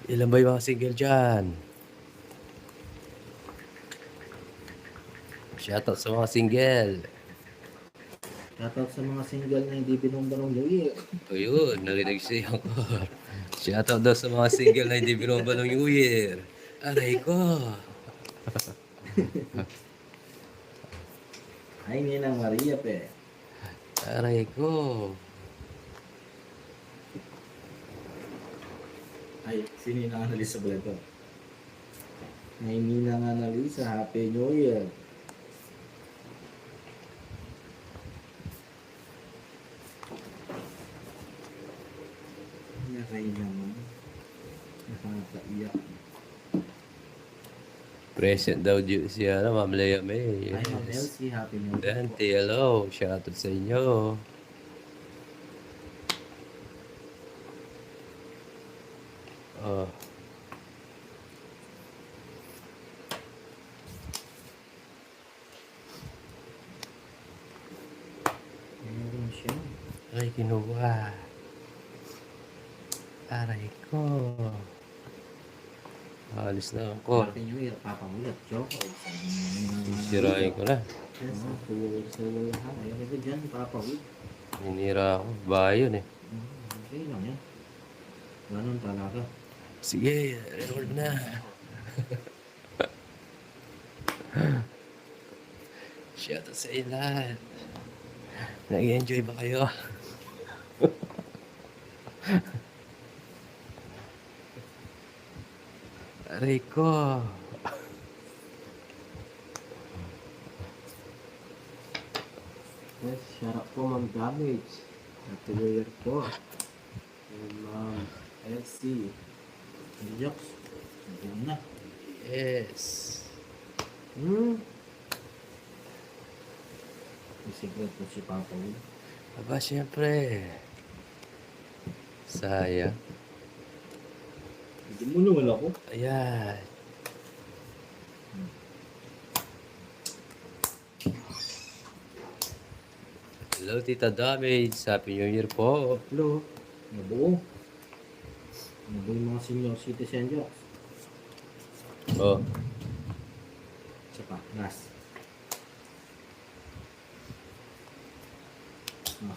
Ilan ba yung mga single dyan? Shoutout sa mga single. Shoutout sa mga single na hindi binumbanong New Year. Ayun, narinig siya ko. Shoutout daw sa mga single na hindi binomba ng New Year. Aray ko. Ay, Ninang Maria pe. Aray ko. Ay, si Ninang Annalisa pala ito. Ay, Ninang Annalisa, Happy New Year. Nakay naman. Nakakaiyak. Present daw siya na Ma'am Lea May. Ay, Ma'am Yes. Elsie, Happy New Year. Dante, hello. Shoutout sa inyo. Oh. Meron siya. Aray, kinuha. Aray ko. Alis na ako. Happy New Year, papamulat. Joke. Sirain ko na. Yes, sa lahat. Ayun ito dyan, papawid. Hinira ako. Bahay yun eh. Okay lang yan. Ganun talaga. Sige, record na. Shoutout sa ilan. Nag-enjoy ba kayo? Aray ko. Yes, shout out po Ma'am Damage. Happy New Year po. And Ma'am Elsie. Jokes. Diyan na. Yes. May secret po si Papa Will. Aba, syempre. Sayang. Hindi mo naman ako. Ayan. Hello, Tita Damage. Happy New Year po. Hello. Nabuo. Nabuo yung mga senior citizen jokes. Oh, Isa pa. Last. Ah.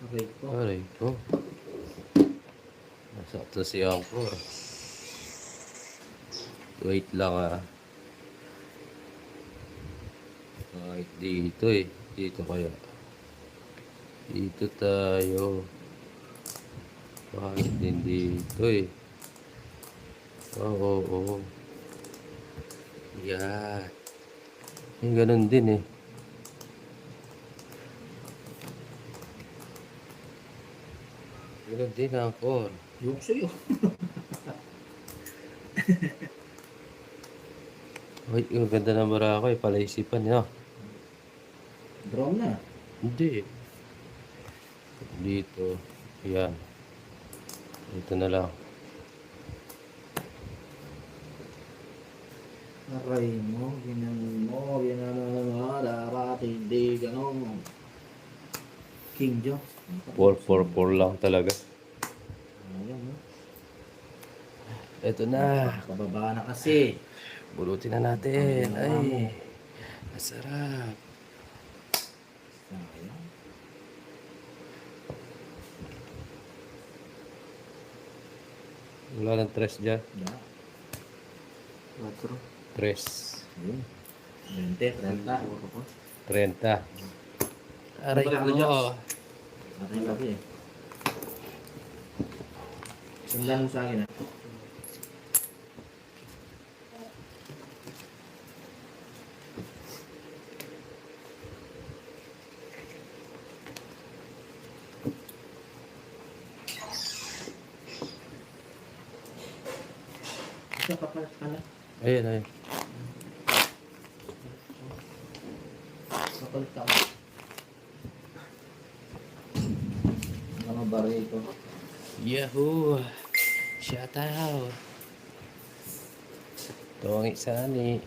Okay po. aray ko. Nasakto si Angkor. Wait lang ah. Kahit dito eh. Dito kaya. Dito tayo. Kahit din dito eh. Oo, oo. Yan. Yung ganun din eh. Ganun din Angkor. Yung sa'yo. Uy, yung ganda ng Boracay. Palaisipan niya. Drum na. Hindi. Dito. Yan. Dito na lang. Aray mo, ginanon mo, ginanon mo, dapat hindi ganon. King Jones. 4-4-4 lang talaga. Ayan, no? Ito na. Pababa na kasi. Bulutin na natin. Ay. Masarap. Ayan. Wala ng tres dyan. Yeah. 4. Tres. Ayun. 20, 30. 30. Aray ko. Atay lagi eh. Sundan mo sa akin ah. Isa ka pala. Ayun, ayun. Kapalit ka. Mga bari ito. Yahoo! Shout out! Ito ang isa ni.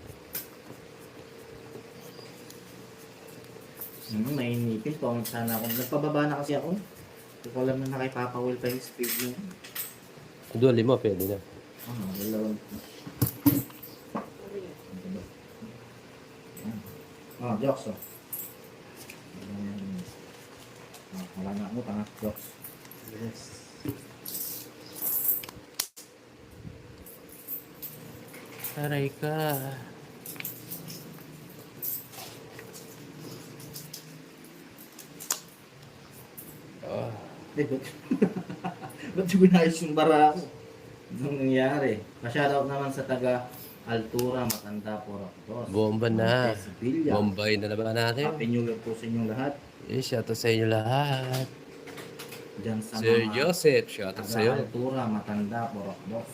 Nainipin. Pawang sana ako. Nagpababa na kasi ako. Hindi ko alam na nakipapawil pa yung speed mo. Dual 5, pwede na. Dalawang. Jokes oh. Wala na mo, tanga. Jokes. Yes. Aray ka. Ba't yung binayos yung bara ko? Anong nangyari? Pa-shoutout naman sa taga Altura, Matanda, Poracos. Bomba na. Sevilla. Bombay na naman natin. Happy New Year po sa inyong lahat. Shout out sa inyo lahat. Diyan sa Sir mga Joseph, shout out taga sa iyo. Altura, Matanda, Poracos.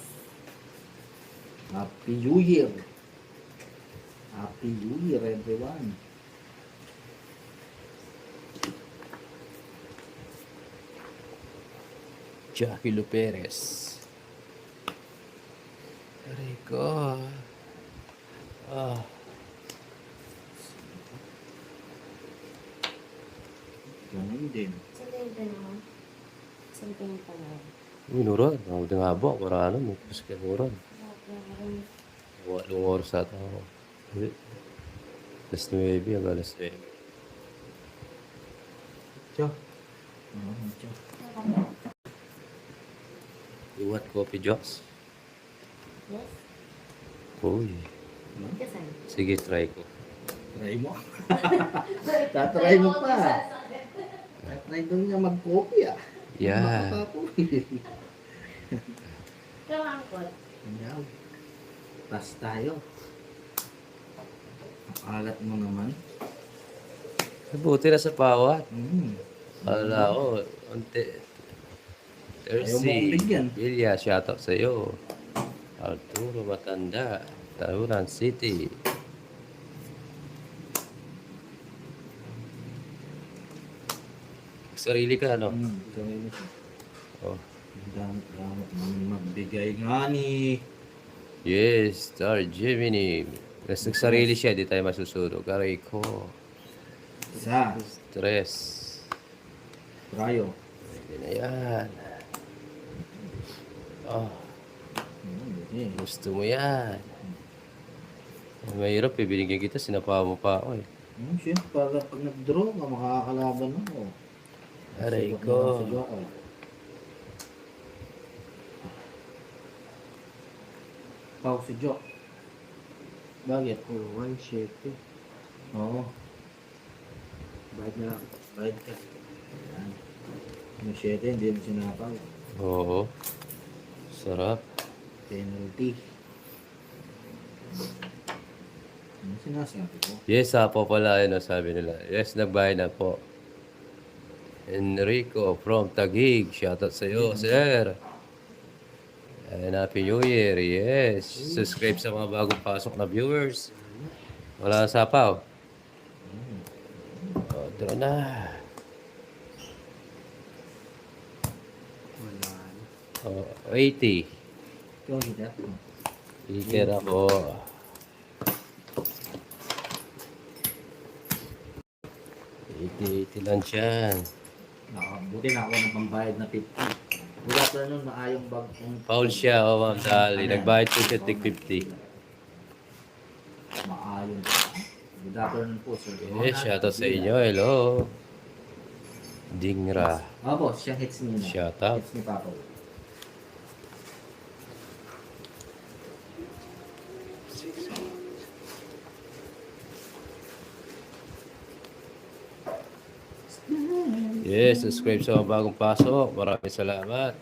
Happy New Year. Happy New Year, everyone. Jackie Luperes. Aray ko. Ganun din. Something pala. Minurad. Ang tingabo. Marano mo. Paske murad. Walong oras sa tao. Alas 9 hanggang alas 9. Tiyo. Tiyo. You want coffee, Joss? Yes? Uy. Kasi. Sige, try ko. Try mo. Tatry mo pa. Tatry doon niya mag-copy ah. Yeah. Ikaw, angkot. Ayaw. Pass tayo. Ang alat mo naman. Buti na sa pawat. Mm. Wala ko. Unti. Ayaw mo akong Tercy. bigyan. Bilya, shout out sa iyo. Arturo Matanda. Tarunan City. Sarili ka, no? Sarili siya. Oh. Damot naman magbigay nga ni. Yes, Star Gemini. Mas nagsarili siya, di tayo masusunog. Aray ko. Isa. Stress. Rayo. Hindi na yan. Oh, Okay. gusto mo yan. Mahirap eh, binigyan kita, sinapa mo pa ako eh. Siyempre, para pag nag-draw ka, makakalaban ako. Aray Sagot ko. naman sa Joko. Pau si Jok. Bakit? Oh, 1.7. Oo. Bayad na lang. Bayad ka. Yan. Yung 7, hindi mo sinapaw. Oo. Sarap. Penalty. Ano sinasabi ko? Yes, po pala yun ang sabi nila. Yes, nagbayad na po. Enrico from Taguig. Shoutout sa iyo, sir. And Happy New Year. Yes. Subscribe sa mga bagong pasok na viewers. Wala sa sapaw. Oh, tara na. Wala na. Oh, 80. Ikaw, hindi ako. Iker ako. Iti lang siya. Buti na ako ng pambayad na 50. Mula pa nun, maayong bag. Paul siya, oh ma'am, dali. Nagbayad po siya tig 50. Maayong. Mula pa nun po, sir. Yes, shoutout sa inyo. Hello. Dingra. Opo, siyang hits niya na. Shoutout. Hits ni Papa. Yes, subscribe sa mga bagong pasok. Maraming salamat.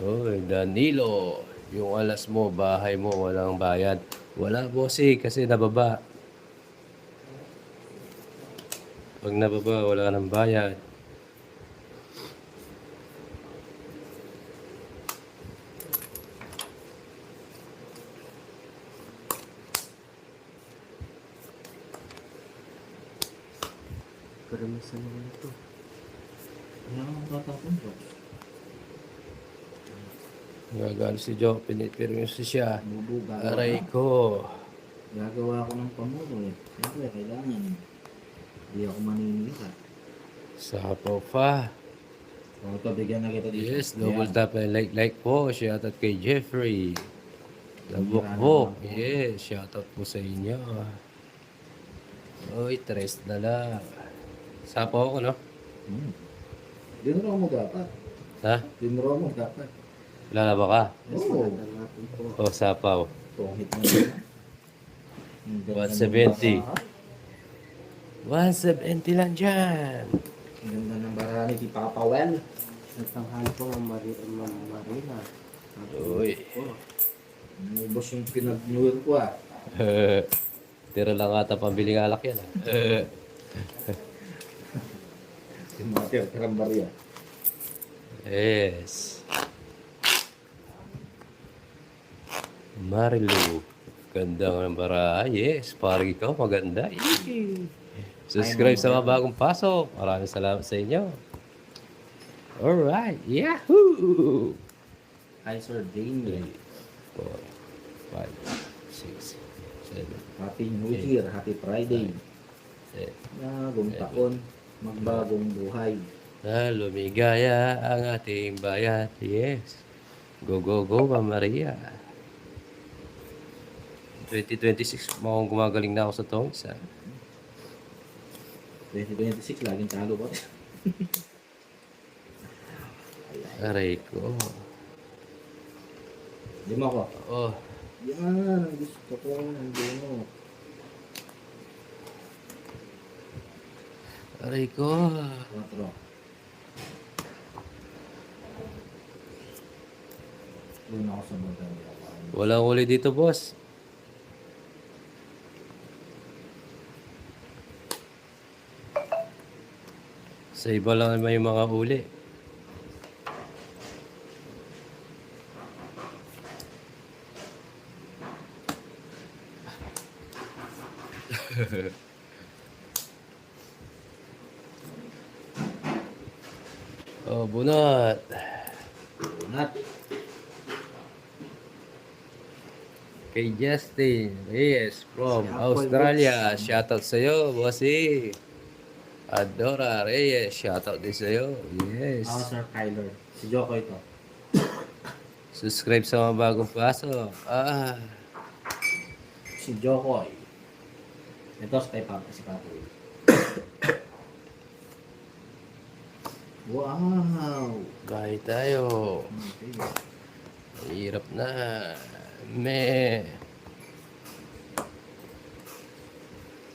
Oy, Danilo. Yung alas mo, bahay mo, walang bayad. Wala, bossy, kasi nababa. Pag nababa, wala nang bayad. Karamisan naman ito. Ano ang tatapon ko? Gagano si Joe, pinipirmis siya. Bubuga. Aray ko. Gagawa ko ng pamulo eh. Siyempre, kailangan. Hindi ako maninira. Sapaw pa. O ito, bigyan na kita dito. Yes, double Ayan. tap and like po. Shoutout kay Jeffrey. Labok-bok. Yes, shoutout po sa inyo. Uy, tres na lang. Sapaw ako, no? Dinuro mo dapat. Ha? Dinuro mo dapat. Lalaba ka? Yes, Oo. maganda natin po. O, sapaw. Tunghit mo na. Ang ganda ng 170. baraha. 170 lang dyan. Ang ganda ng baraha ni Papa Well. Nagtanghal po ang Marina. Uy. Ubos yung pinag-newer ko ah. Tira lang ata pambiling alak yan. Yung mga tirang barya. Yes. Marilu. Ganda ng baraha. Yes, parang ikaw maganda. Yee. Subscribe sa mga bagong pasok. Maraming salamat sa inyo. Alright. Yahoo! Hi Sir Dane. 4, 5, 6, 7, Happy New Year. Happy Friday. 8. Bagong taon. Magbagong buhay. Na lumigaya ang ating bayan. Yes. Go, go, go, Ma'am Maria. 2026, mukhang gumagaling na ako sa tongs. 2026, laging talo ko. Aray ko. Di mo ako. Oh, Yan, gusto ko. Hindi mo. aray ko. 4. Doon ako sa banda. Walang uli dito, boss. Sa iba lang naman yung mga uli. Oh, bunot. Nat. Kay Justin Reyes from Australia. Shoutout sa'yo, bossy. Adora Reyes. Shoutout din sa'yo. Yes. Ako Sir Kyler. Si Joko ito. Subscribe sa mga bagong pasok. Ah. Si Jokoy. Ito si Papa, si Papa. Wow! Kahit tayo. Hirap na. Me.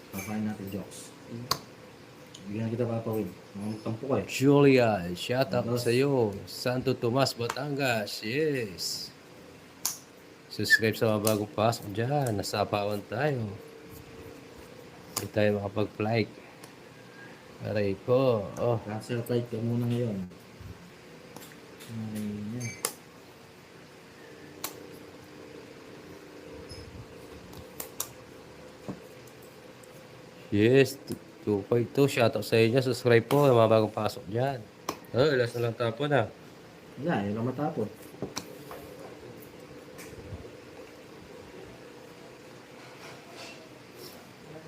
Papain natin jokes. Bigyan na kita Papa Will. Magtampo ka eh. Julia, shout out sa iyo. Santo Tomas, Batangas. Yes. Subscribe sa mga bagong pasok dyan. Nasapawan tayo. Hindi tayo makapag-like. Aray ko. Oh. Cancel flight ka muna ngayon. Aray niya. Yes. 2.2. Shout out sa inyo. Subscribe po. Mga bagong pasok dyan. Oh, last na lang tapon na. Wala, yun lang matapon.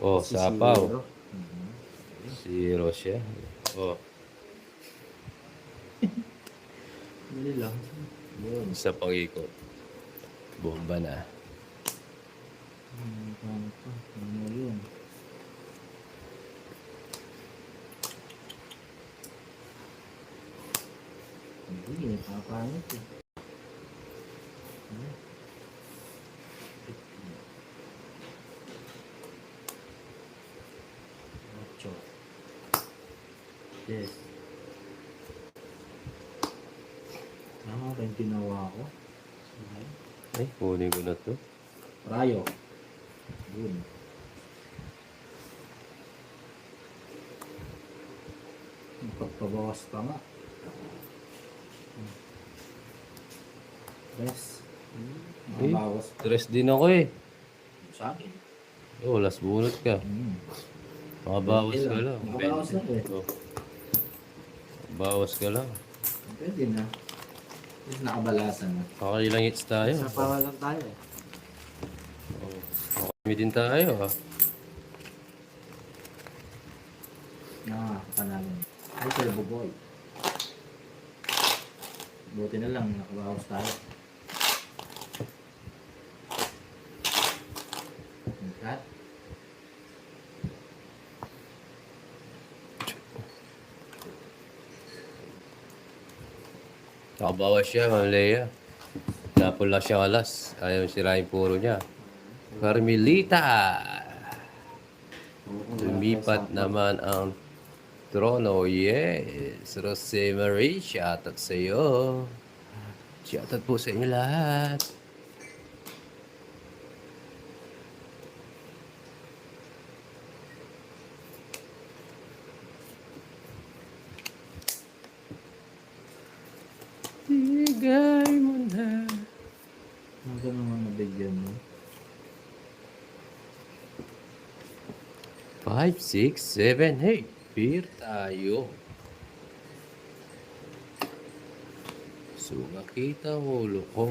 Oh, Si sapaw. Zero. Zero siya. Oh, Dali lang. Yun. isa pang ikot. Bomba na. Paano pa? Ano yun? Hindi, papanit eh. Ocho. Yes. Tama ba yung ginawa ko? Ay, kunin ko na to. Rayo. Yun. Pagpabawas pa nga. Yes. Eh, Mabawas stress din ako eh. sa akin. Oh, last bunot ka. Makabawas ka lang. Makabawas lang eh. Oh. Bawas ka lang. Pwede na. Mas nakabalasan na. Pakailang hits tayo. Sapawan lang tayo eh. Kami din tayo ah. Panalo. Ay, sila Buboy. Buti na lang, nakabawas tayo. Cut. Nakabawas siya, Ma'am Leia. Napula siya alas. Ayaw sirain puro niya. Carmelita. Lumipat naman ang trono. Yes. Rose Marie, shoutout sa iyo. Shoutout po sa inyo lahat. Bigay mo na. Ang ganun naman nabigyan mo. 5, 6, 7, 8. Beer tayo. Sumakit ang ulo ko.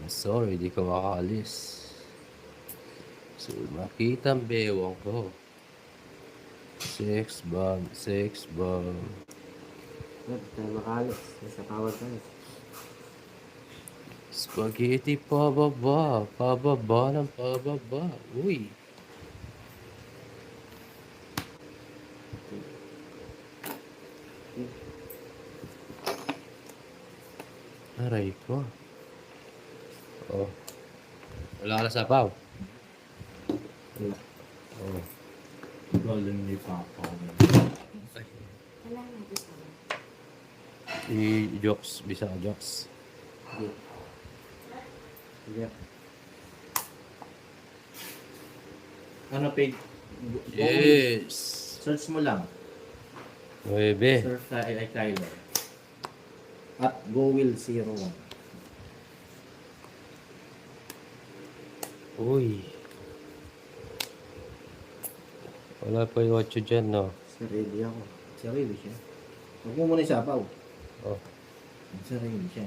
Sorry, di ko makaalis. Sumakit ang bewang ko. 6 bomb, 6 bomb. Huwag tayo makalis. Nasa kawal tayo. Spaghetti pababa, pababa ng pababa. Uy. Aray ko. Oh. Wala ka na sapaw. Wala. Oh. Galing ni Papa. Wala na isa. I-jokes, bisa ka jokes. Sige. Sige. Ano, page? Yes. Search mo lang. 9. Search kay Kyler. At GoWill01. Uy. Wala pa yung 8 dyan, no? Sarili ako. Sarili siya. Huwag mo muna isapaw. Oh. Sarili siya.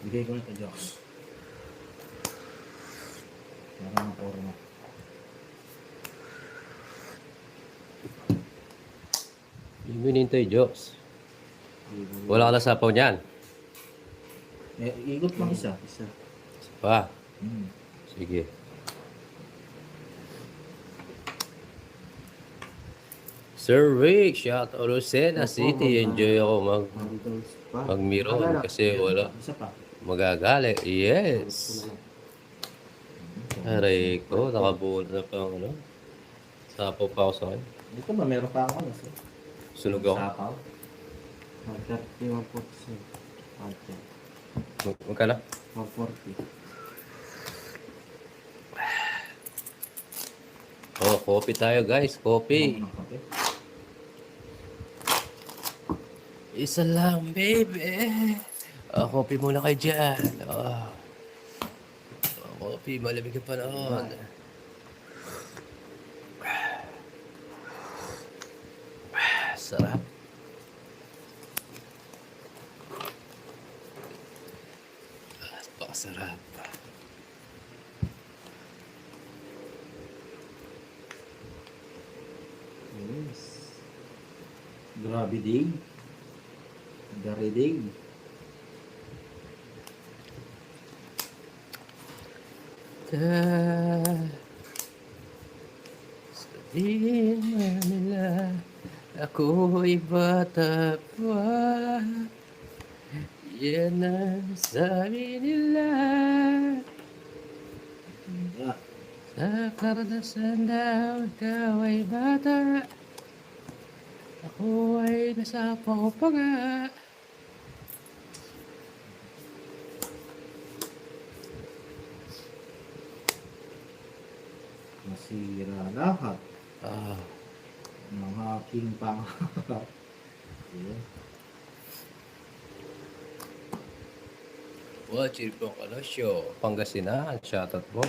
Bigay ko na ito, Jocks. Para maporma. Yung minintay jokes. Wala ka na sapaw niyan. Ikot lang isa. Isa. Isa pa. Hmm. Sige. Sir Rick, shout out Lucena City. Enjoy ako Mandals pa. magmiron kasi wala Isa pa. magagali. Yes. Aray ko, nakabuo na pa ang ano. Sapaw pa ako sa akin. Dito ba, meron pa ako. Sunog ako. Sapaw. 31%. Magkano? 140. Oh, coffee tayo guys. Coffee. Okay. Isa lang, baby. Oh, coffee muna kayo dyan. Oh. Coffee, malamig ang panahon. Sarap. Pakasarap. Yes. Grabe dig. Dari dig. Sabihin na nila ako'y bata pa. Yan ang sabi nila. Ah, Sa karanasan daw ikaw ay bata. Ako ay nasapaw pa nga. nasira lahat Ah, ng aking pangarap. Ayan. watching po Colosio, Pangasinan. Shoutout po.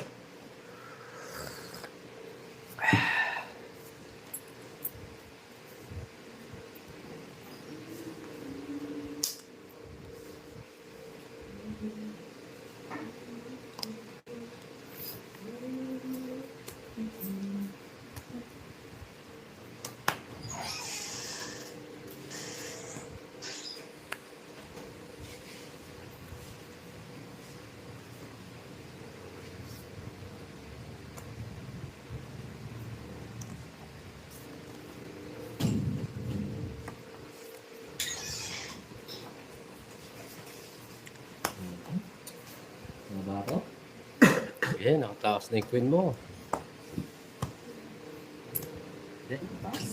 ba ako? Yan, nakatakas na yung queen mo. Hindi, taas.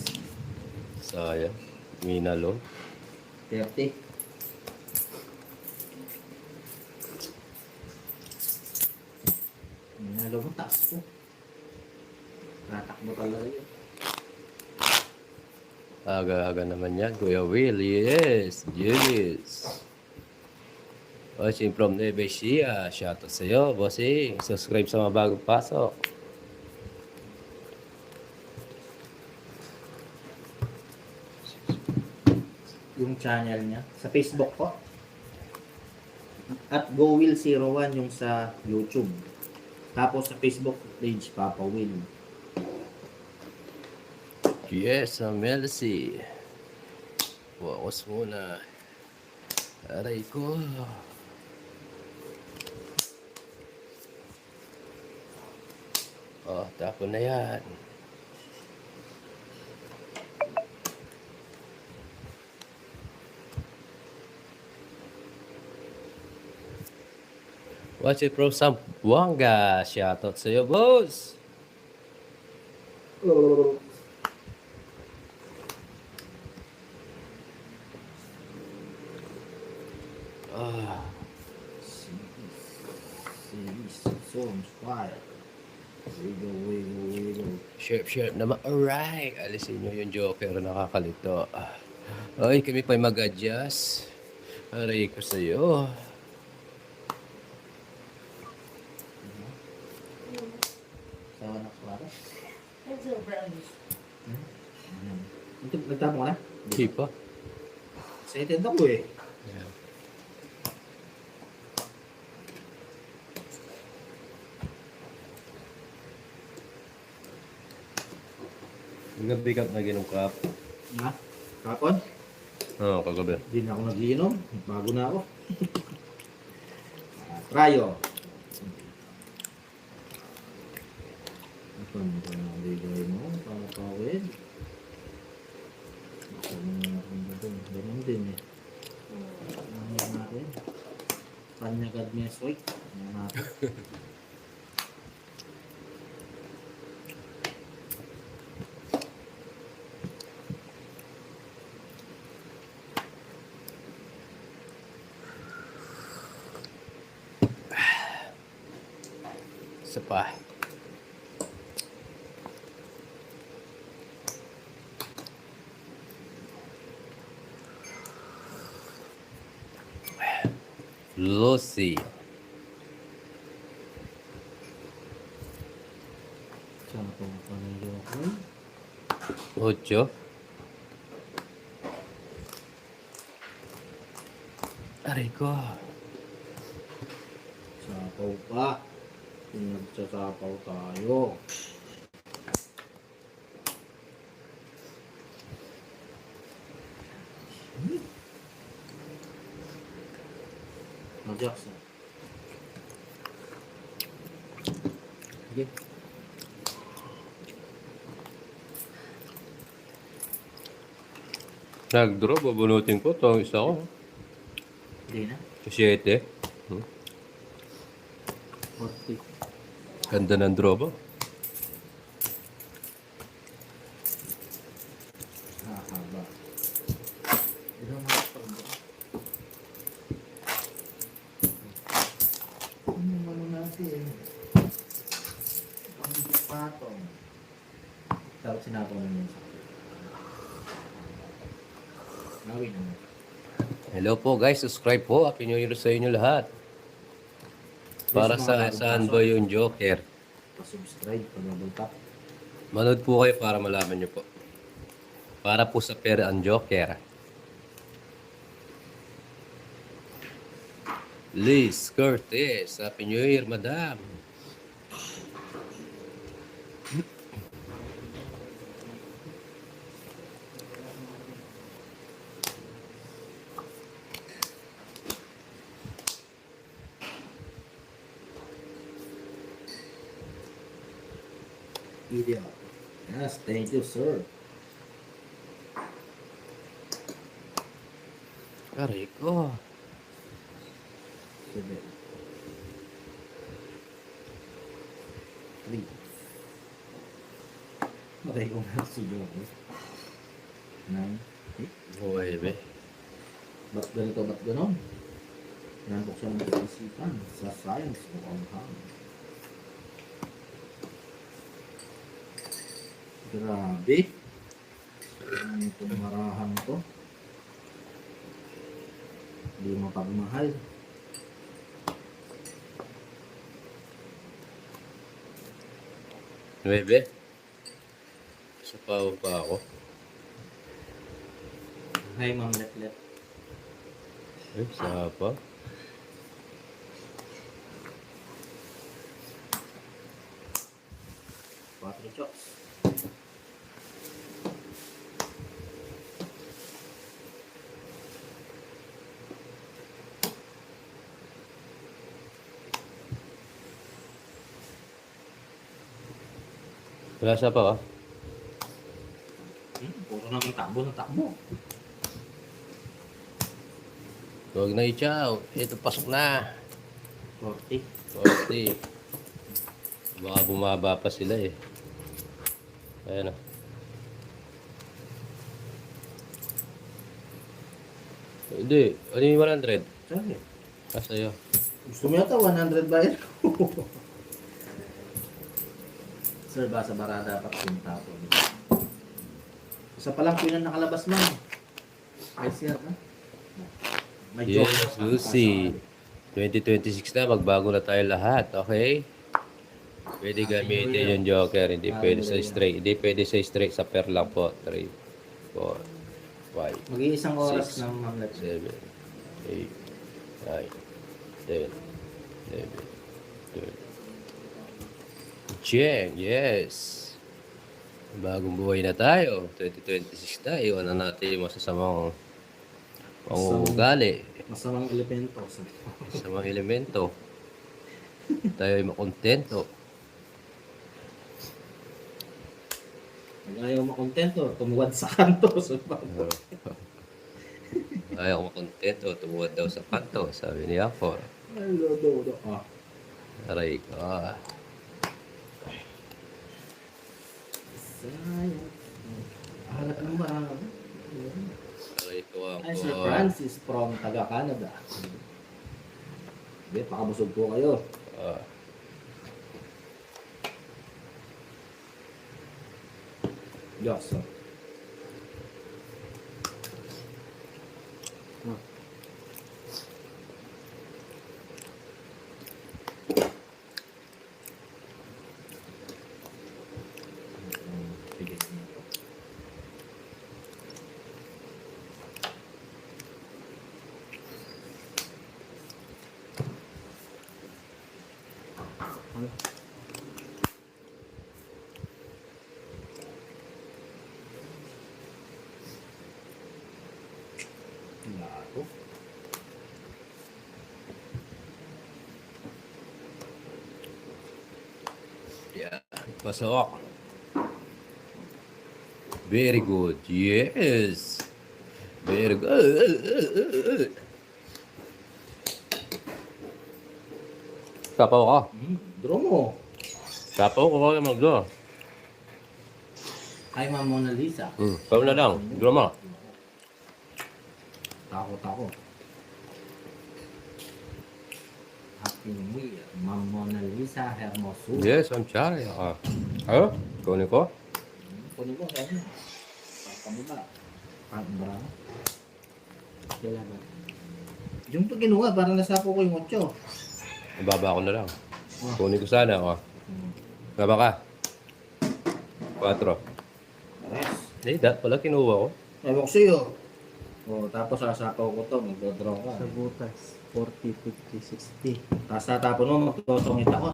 Sayang. Minalo. 30. Minalo mo, taas ko. Tatakbo talaga yun. Aga-aga naman yan, Kuya Will. Yes, yes. Watching from Nueva Ecija. Shoutout sa'yo, bossing. Subscribe sa mga bagong pasok. Yung channel niya. Sa Facebook ko. At GoWill01 yung sa YouTube. Tapos sa Facebook page, Papa Will. Yes, Melcy. Wawas muna. Aray ko. Oh, tapon na yan. Watch it from Sambuanga. Shoutout sa'yo, boss. Ah, Series, songs, fire. Wiggle, wiggle, wiggle. sharp naman. Alright. Alisin nyo yung joker. Nakakalito. Ay, kami pa'y mag-adjust. Aray ko sa'yo. Sawa na klaro. Brownies. Ito, nagtapon ka na? Di pa. Excited ako eh. Gabi ka na ginong kap. Ha? Kapon? Oo, kagabi. Hindi na ako nagiinom. Bago na ako. Trayo. Ito na bigay mo. Pakawin. Ganun din eh. Ano natin? Panyagad niya soy. Ano natin? Isa pa. Lucy. Saan po panayo ko? 8. Aray ko. Sapaw pa. Nagsasapaw tayo. Jackson. Sige. Nag-draw, babunutin ko. Ito ang isa ko. Hindi na. 7. 40. Ganda ng draw ba? Haba. Ito mga pagbo. Ano natin? Ang patong. Tapos sinapo na niya. Gawin naman. Hello po guys, subscribe po. Happy New Year sa inyo lahat. Para sa saan ba yung joker? Pa-subscribe, pa-double tap. Manood po kayo para malaman nyo po. Para po sa pera ang joker. Liz Curtis, Happy New Year, madam. Video. Yes, thank you, sir. Aray ko. Sige. 3. Matay ko na si Joko. 9. Buhay, be. Ba't ganito, ba't ganon? Yan po siya ng isipan sa science o anghang. Grabe. Ano itong marahan to? Hindi mapagmahal. Nuebe. Sa pa ako. Hi, Ma'am Letlet. Ay, sa pa. Quattro chops. Wala sa pa, Puro naman takbo na takbo. Huwag na i-chow. Ito, pasok na. 40. 40. Baka bumaba pa sila eh. Ayan o. Hindi. Ano yung 100? Sorry. Sa'yo. Gusto mo yata 100 bayad ko. Sir, ba sa bara dapat pinta po. Isa pa lang po yung nakalabas mo. Ay, sir, ha? May Yes, joke. we'll see. 2026 na, magbago na tayo lahat, okay? Pwede gamitin yung joker, hindi pwede sa straight. Hindi pwede sa straight, sa pair lang po. 3, 4, 5, Mag-iisang oras Six. na mamlat. 7, 8, 9, 10, 11, 12. Cheng, yes! Bagong buhay na tayo. 2026 na, iwan na natin yung masasamang pangugali. Masamang elemento. Sa mga elemento. Tayo ay makontento. Pag ayaw makontento, tumuwad sa kanto. So, Ayaw ko makontento. Tumuwad daw sa kanto. Sabi ni Afor. hello, do. Ah. Aray ko. Sayang. Hanap mo ba? Aray ko Ay, Sir ako. Francis from taga-Canada. Hindi, pakabusog po kayo. Yes, sir. Lato. Yeah. Pasok. Very good. Yes. Very good. Sapaw ka. Draw mo. Sapaw ko ka mag-draw. Hi, Ma'am Mona Lisa. Kami na lang. Draw mo. Tako. Happy New Year, Ma'am Mona Lisa Hermoso. Yes, I'm sorry. Ayo, kunin ko. Kunin ko, kaya niya. Pagkamula. Pagkamula. Kailangan. Yung to kinuha, parang nasapo ko yung 8. Ibaba ko na lang. Kunin ko sana. Baba ka. 4. Pares. Hindi, pala kinuha ko. Ewan ko sa'yo. O, tapos sasapaw ko to, magdodraw ka. Sa butas. 40, 50, 60. Tapos tatapon mo, magtotongit ako.